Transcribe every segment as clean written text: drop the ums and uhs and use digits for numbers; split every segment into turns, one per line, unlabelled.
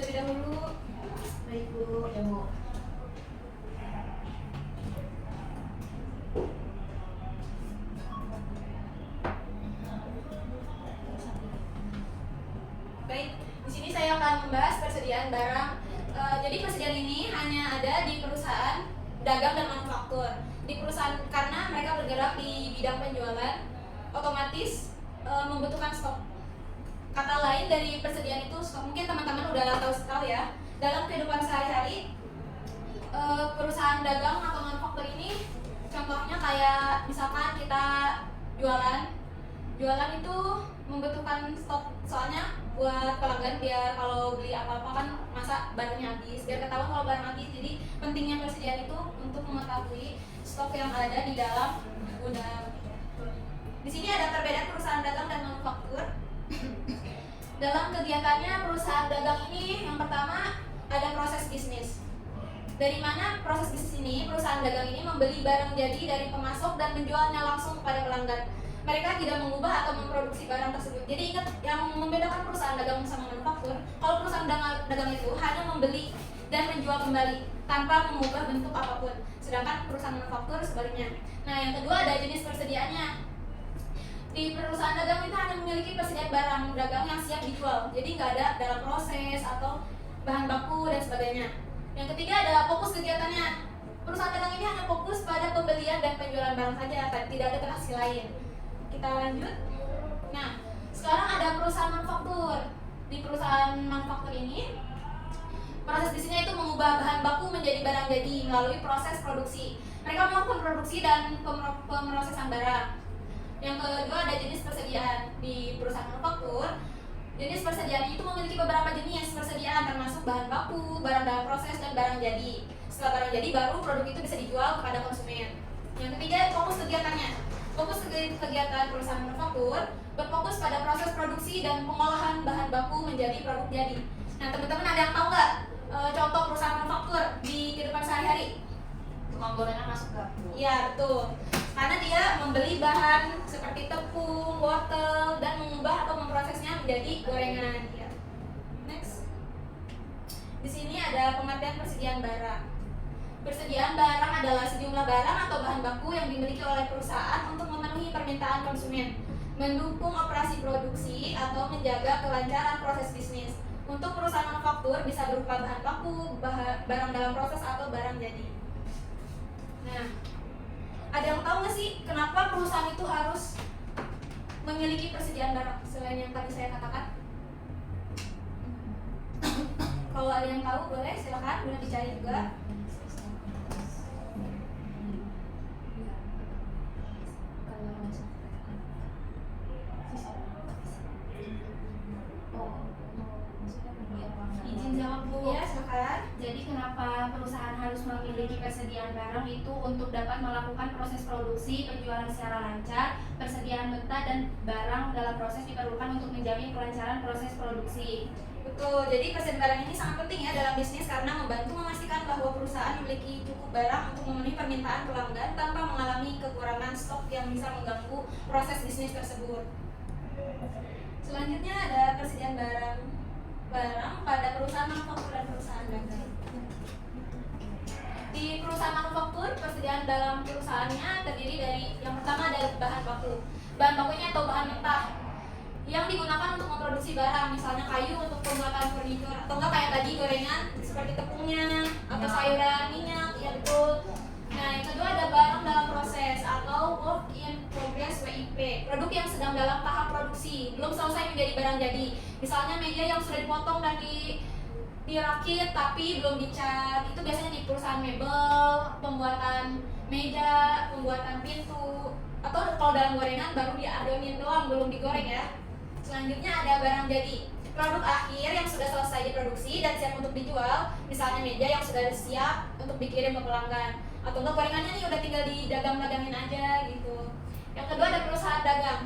terlebih dahulu. Baik Bu, ya Bu. Baik, di sini saya akan membahas persediaan barang. Jadi persediaan ini hanya ada di perusahaan dagang dan manufaktur. Di perusahaan karena mereka bergerak di bidang penjualan, otomatis membutuhkan stok. Kata lain dari persediaan itu stok. Mungkin teman-teman udah tahu ya. Dalam kehidupan sehari-hari, perusahaan dagang atau manufaktur ini contohnya kayak misalkan kita jualan itu membutuhkan stok, soalnya buat pelanggan biar kalau beli apa-apa kan masa barangnya habis, biar ketahuan kalau barang habis. Jadi pentingnya persediaan itu untuk mengetahui stok yang ada di dalam gudang. Di sini ada perbedaan perusahaan dagang dan manufaktur. Dalam kegiatannya perusahaan dagang ini yang pertama ada proses bisnis. Dari mana proses bisnis ini? Perusahaan dagang ini membeli barang jadi dari pemasok dan menjualnya langsung kepada pelanggan. Mereka tidak mengubah atau memproduksi barang tersebut. Jadi ingat, yang membedakan perusahaan dagang sama manufaktur, kalau perusahaan dagang itu hanya membeli dan menjual kembali tanpa mengubah bentuk apapun. Sedangkan perusahaan manufaktur sebaliknya. Nah, yang kedua ada jenis persediaannya. Di perusahaan dagang itu hanya memiliki persediaan barang dagang yang siap dijual. Jadi nggak ada dalam proses atau bahan baku dan sebagainya. Yang ketiga ada fokus kegiatannya. Perusahaan dagang ini hanya fokus pada pembelian dan penjualan barang saja, tidak ada transaksi lain. Kita lanjut. Nah, sekarang ada perusahaan manufaktur. Di perusahaan manufaktur ini, proses bisnisnya itu mengubah bahan baku menjadi barang jadi melalui proses produksi. Mereka melakukan produksi dan pemrosesan barang. Yang kedua ada jenis persediaan. Di perusahaan manufaktur, jenis persediaan itu memiliki beberapa jenis persediaan, termasuk bahan baku, barang dalam proses, dan barang jadi. Setelah barang jadi, baru produk itu bisa dijual kepada konsumen. Yang ketiga, fokus kegiatannya. Fokus kegiatan perusahaan manufaktur berfokus pada proses produksi dan pengolahan bahan baku menjadi produk jadi. Nah, teman-teman ada yang tahu nggak contoh perusahaan manufaktur di kehidupan sehari-hari?
Tukang gorengan masuk dapur.
Iya, betul. Karena dia membeli bahan seperti tepung, wortel, dan mengubah atau memprosesnya menjadi gorengan. Ya. Next. Di sini ada pengertian persediaan barang. Persediaan barang adalah sejumlah barang atau bahan baku yang dimiliki oleh perusahaan untuk memenuhi permintaan konsumen, mendukung operasi produksi, atau menjaga kelancaran proses bisnis. Untuk perusahaan manufaktur bisa berupa bahan baku, barang dalam proses, atau barang jadi. Nah, ada yang tahu nggak sih kenapa perusahaan itu harus memiliki persediaan barang selain yang tadi saya katakan? Kalau ada yang tahu boleh silakan, boleh dicari juga. Izin jawab Bu ya, silakan.
Jadi kenapa perusahaan harus memiliki persediaan barang itu untuk dapat melakukan proses produksi, penjualan secara lancar, persediaan mentah dan barang dalam proses diperlukan untuk menjamin kelancaran proses produksi.
Betul, jadi persediaan barang ini sangat penting ya dalam bisnis karena membantu memastikan bahwa perusahaan memiliki cukup barang untuk memenuhi permintaan pelanggan tanpa mengalami kekurangan stok yang bisa mengganggu proses bisnis tersebut. Selanjutnya ada persediaan barang pada perusahaan manufaktur dan perusahaan dagang. Di perusahaan manufaktur, persediaan dalam perusahaannya terdiri dari yang pertama ada bahan baku. Bahan bakunya atau bahan mentah yang digunakan untuk memproduksi barang, misalnya kayu untuk pembuatan furnitur, atau enggak kayak tadi gorengan seperti tepungnya atau sayuran, minyak, ya betul. Nah, yang kedua ada barang dalam proses atau work in progress WIP, produk yang sedang dalam tahap produksi, belum selesai menjadi barang jadi. Misalnya meja yang sudah dipotong dan dirakit tapi belum dicat, itu biasanya di perusahaan mebel, pembuatan meja, pembuatan pintu, atau kalau dalam gorengan baru diadonin doang, belum digoreng ya. Selanjutnya ada barang jadi, produk akhir yang sudah selesai diproduksi dan siap untuk dijual, misalnya meja yang sudah siap untuk dikirim ke pelanggan, atau enggak gorengannya nih udah tinggal didagang-dagangin aja gitu. Yang kedua ada perusahaan dagang.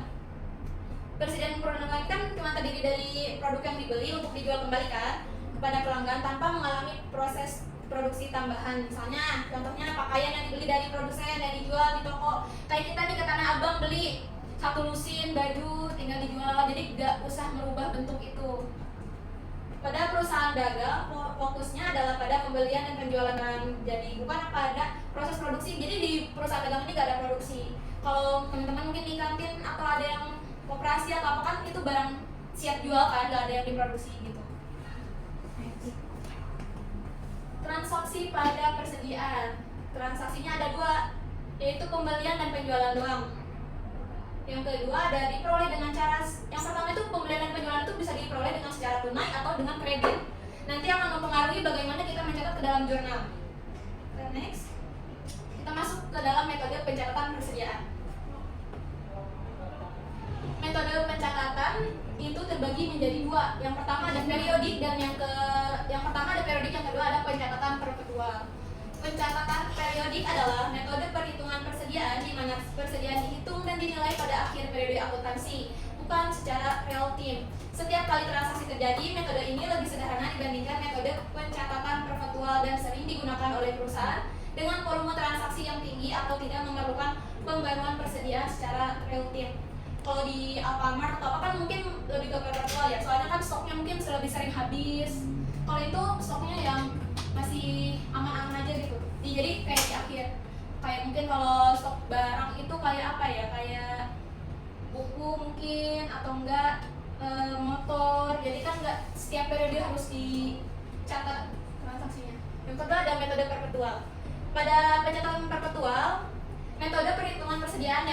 Persediaan perdagangan kan cuma terdiri dari produk yang dibeli untuk dijual kembali kan kepada pelanggan tanpa mengalami proses produksi tambahan. Misalnya contohnya pakaian yang dibeli dari produsen dan dijual di toko. Kayak kita nih ke Tanah Abang beli satu lusin baju tinggal dijual, jadi nggak usah merubah bentuk itu. Pada perusahaan perusahaan dagang fokusnya adalah pada pembelian dan penjualan barang, jadi bukan pada proses produksi. Jadi di perusahaan dagang ini gak ada produksi. Kalau teman-teman mungkin di kantin atau ada yang koperasi atau apa kan itu barang siap jual kan, gak ada yang diproduksi gitu. Transaksi pada persediaan, transaksinya ada dua, yaitu pembelian dan penjualan doang. Yang kedua ada diperoleh dengan cara, yang pertama itu pembelian dan penjualan itu bisa diperoleh dengan secara tunai atau dengan kredit. Nanti akan mempengaruhi bagaimana kita mencatat ke dalam jurnal. Next, kita masuk ke dalam metode pencatatan persediaan. Metode pencatatan itu terbagi menjadi dua. Yang pertama ada periodik dan yang pertama ada periodik, yang kedua ada pencatatan perpetual. Pencatatan periodik adalah metode perhitungan persediaan di mana persediaan dihitung dan dinilai pada akhir periode akuntansi, bukan secara real time. Setiap kali transaksi terjadi, metode ini lebih sederhana dibandingkan metode pencatatan perpetual dan sering digunakan oleh perusahaan dengan volume transaksi yang tinggi atau tidak memerlukan pembaruan persediaan secara real time. Kalau di Alfamart atau apa kan mungkin lebih ke perpetual ya, soalnya kan stoknya mungkin lebih sering habis. Kalau itu stoknya yang masih aman-aman aja gitu. Jadi kayak di akhir. Kayak mungkin kalau stok barang itu kayak apa ya? Kayak buku mungkin atau enggak motor. Jadi kan enggak setiap periode harus dicatat transaksinya. Yang kedua ada metode perpetual. Pada pencatatan perpetual, metode perhitungan persediaan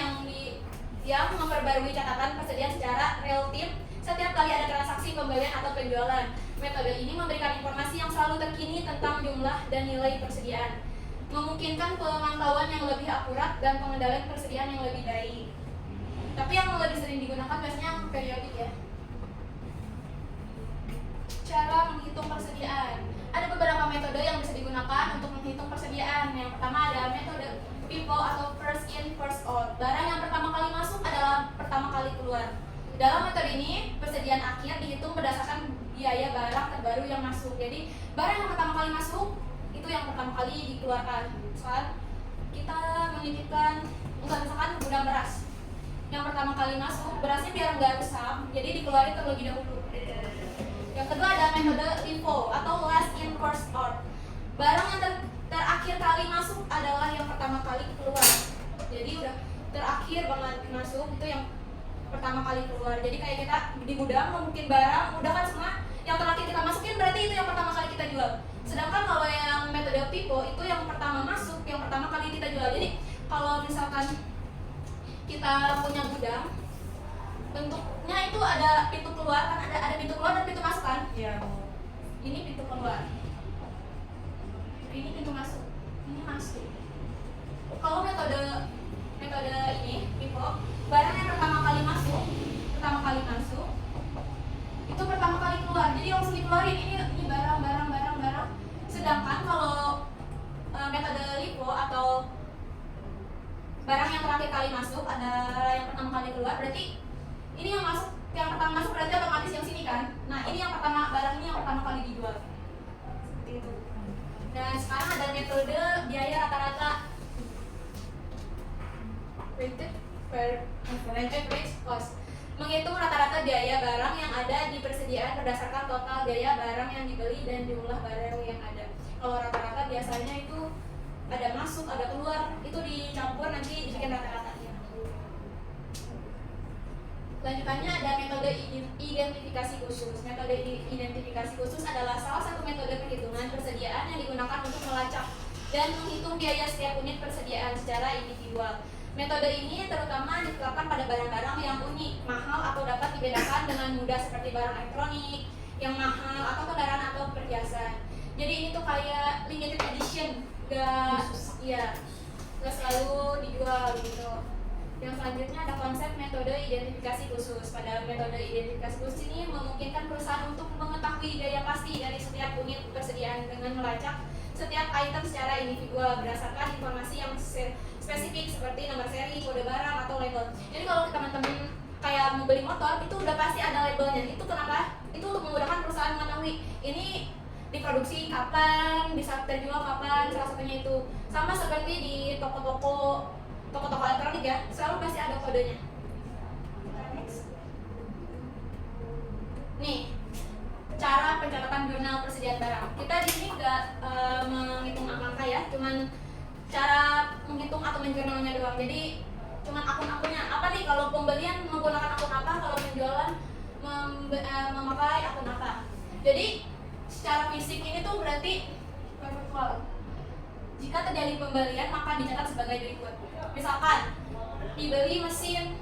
yang memperbarui catatan persediaan secara real time setiap kali ada transaksi pembelian atau penjualan. Metode ini memberikan informasi yang selalu terkini tentang jumlah dan nilai persediaan, memungkinkan pemantauan yang lebih akurat dan pengendalian persediaan yang lebih baik. Tapi yang lebih sering digunakan biasanya periodik ya. Cara menghitung persediaan. Ada beberapa metode yang bisa digunakan untuk menghitung persediaan. Yang pertama ada metode FIFO atau first in first out. Barang yang pertama kali masuk adalah pertama kali keluar. Dalam metode ini, persediaan akhir dihitung berdasarkan biaya barang terbaru yang masuk. Jadi, barang yang pertama kali masuk itu yang pertama kali dikeluarkan. Soal kita menitipkan, misalkan gudang beras. Yang pertama kali masuk, berasnya biar nggak rusak, jadi dikeluarin terlebih dahulu. Yang kedua ada metode LIFO atau last in first out. Barang yang terakhir kali masuk adalah yang pertama kali keluar. Jadi udah terakhir banget masuk itu yang pertama kali keluar. Jadi kayak kita di gudang mungkin barang udah kan semua, yang terakhir kita masukin berarti itu yang pertama kali kita jual. Sedangkan kalau yang metode FIFO itu yang pertama masuk, yang pertama kali kita jual. Jadi kalau misalkan kita punya gudang, bentuknya itu ada pintu keluar kan, ada pintu keluar dan pintu masuk kan? Iya. Ini pintu keluar. Ini pintu masuk. Ini masuk. Kalau metode ini FIFO, barang yang pertama kali masuk itu pertama kali keluar. Jadi langsung dikeluarin ini barang. Sedangkan kalau metode LIFO atau barang yang terakhir kali masuk adalah yang pertama kali keluar, berarti ini yang pertama masuk berarti otomatis yang sini kan. Nah, ini yang pertama, barang ini yang pertama kali dijual. Seperti itu. Dan sekarang ada metode biaya rata-rata. Weighted per average cost. Menghitung rata-rata biaya barang yang ada di persediaan berdasarkan total biaya barang yang dibeli dan jumlah barang yang ada. Kalau rata-rata biasanya itu ada masuk, ada keluar, itu dicampur nanti dibikin rata-ratanya. Lanjutannya ada metode identifikasi khusus. Metode identifikasi khusus adalah salah satu metode perhitungan persediaan yang digunakan untuk melacak dan menghitung biaya setiap unit persediaan secara individual. Metode ini terutama diterapkan pada barang-barang yang unik, mahal atau dapat dibedakan dengan mudah seperti barang elektronik yang mahal atau kendaraan atau perhiasan. Jadi ini tuh kayak limited edition, gak selalu dijual gitu. Yang selanjutnya ada konsep metode identifikasi khusus. Pada metode identifikasi khusus ini memungkinkan perusahaan untuk mengetahui biaya pasti dari setiap unit persediaan dengan melacak setiap item secara individual berdasarkan informasi yang spesifik seperti nomor seri, kode barang, atau label. Jadi kalau teman-teman kayak mau beli motor, itu udah pasti ada labelnya. Itu kenapa? Itu untuk memudahkan perusahaan mengetahui ini diproduksi kapan, bisa terjual kapan, salah satunya itu. Sama seperti di toko-toko elektronik ya, selalu pasti ada kodenya. Next. Nih, cara pencatatan jurnal persediaan barang. Kita di sini nggak menghitung angka ya, cuman cara menghitung atau menjurnalnya doang. Jadi cuman akun-akunnya. Apa nih kalau pembelian menggunakan akun apa, kalau penjualan memakai akun apa. Jadi secara fisik ini tuh berarti perpetual. Jika terjadi pembelian maka dicatat sebagai berikut. Misalkan dibeli mesin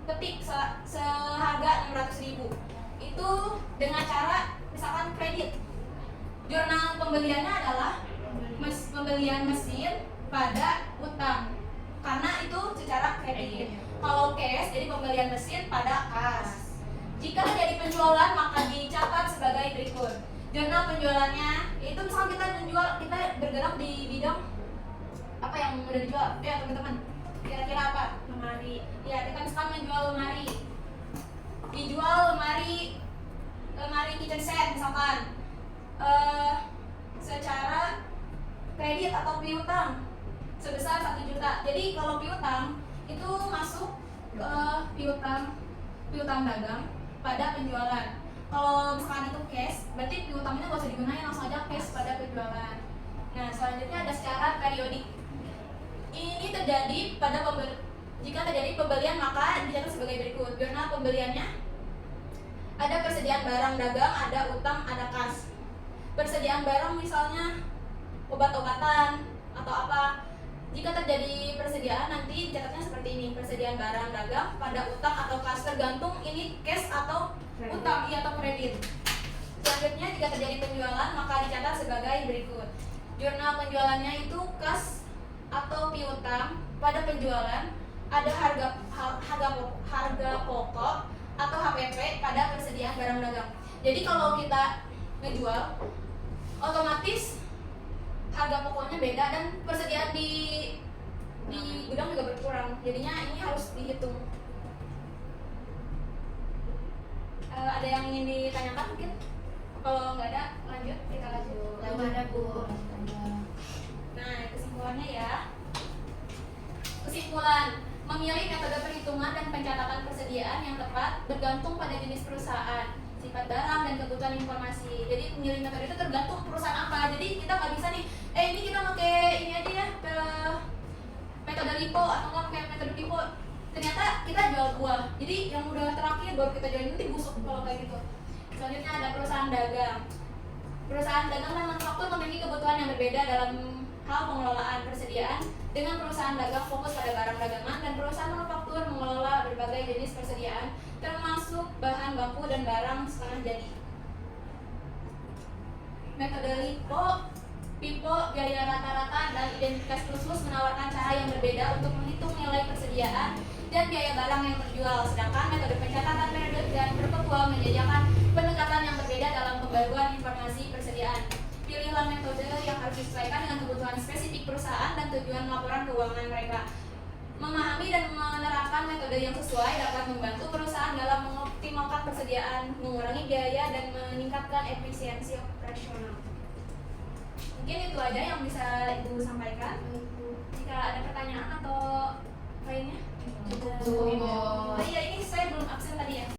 ketik seharga 600.000, itu dengan cara misalkan kredit. Jurnal pembeliannya adalah pembelian mesin pada utang, karena itu secara kredit. Kalau cash, jadi pembelian mesin pada kas. Jika terjadi penjualan maka dicatat sebagai berikut. Jurnal penjualannya itu misalkan kita menjual, kita bergerak di bidang apa yang udah dijual ya teman-teman, kira-kira apa?
Lemari.
Ya, kita misalkan menjual lemari, dijual lemari kitchen set misalkan secara kredit atau piutang sebesar 1 juta. Jadi kalau piutang itu masuk ke piutang dagang pada penjualan. Kalau misalkan itu cash, berarti piutangnya nggak usah digunakan, langsung aja cash pada penjualan. Nah, selanjutnya ada secara periodik. Ini terjadi jika terjadi pembelian maka dicatat sebagai berikut. Jurnal pembeliannya ada persediaan barang dagang, ada utang, ada kas. Persediaan barang misalnya obat-obatan atau apa. Jika terjadi persediaan nanti dicatatnya seperti ini, persediaan barang dagang pada utang atau kas, tergantung ini cash atau utang atau kredit. Selanjutnya jika terjadi penjualan maka dicatat sebagai berikut. Jurnal penjualannya itu kas atau piutang pada penjualan, ada harga pokok atau HPP pada persediaan barang dagang. Jadi kalau kita ngejual otomatis harga pokoknya beda dan persediaan di gudang juga berkurang. Jadinya ini harus dihitung. Ada yang ingin ditanyakan mungkin? Kalau nggak ada, lanjut kita lanjut.
Ada Bu.
Nah, kesimpulannya ya. Kesimpulan, memilih metode perhitungan dan pencatatan persediaan yang tepat bergantung pada jenis perusahaan, sifat barang, dan kebutuhan informasi. Jadi memilih metode itu tergantung perusahaan apa. Jadi kita nggak bisa nih, ini kita pakai ini aja ya, metode LIFO atau nggak pakai metode FIFO. Ternyata kita jual buah, jadi yang udah terakhir baru kita jual, nanti busuk kalau kayak gitu. Selanjutnya ada perusahaan dagang. Perusahaan dagang dan manufaktur memiliki kebutuhan yang berbeda dalam hal pengelolaan persediaan, dengan perusahaan dagang fokus pada barang dagangan dan perusahaan manufaktur mengelola berbagai jenis persediaan termasuk bahan baku dan barang setengah jadi. Metode LIFO, FIFO, biaya rata-rata, dan identitas khusus menawarkan cara yang berbeda untuk menghitung nilai persediaan dan biaya barang yang terjual, sedangkan metode pencatatan periodik dan perpetual menjajakan pendekatan yang berbeda dalam pembaruan informasi persediaan. Pilihlah metode yang harus disesuaikan dengan kebutuhan spesifik perusahaan dan tujuan laporan keuangan mereka. Memahami dan menerapkan metode yang sesuai dapat membantu perusahaan dalam mengoptimalkan persediaan, mengurangi biaya, dan meningkatkan efisiensi operasional. Mungkin itu aja yang bisa Ibu sampaikan. Jika ada pertanyaan atau lainnya?
Cukup.
Oh iya, ini saya belum absen tadi ya.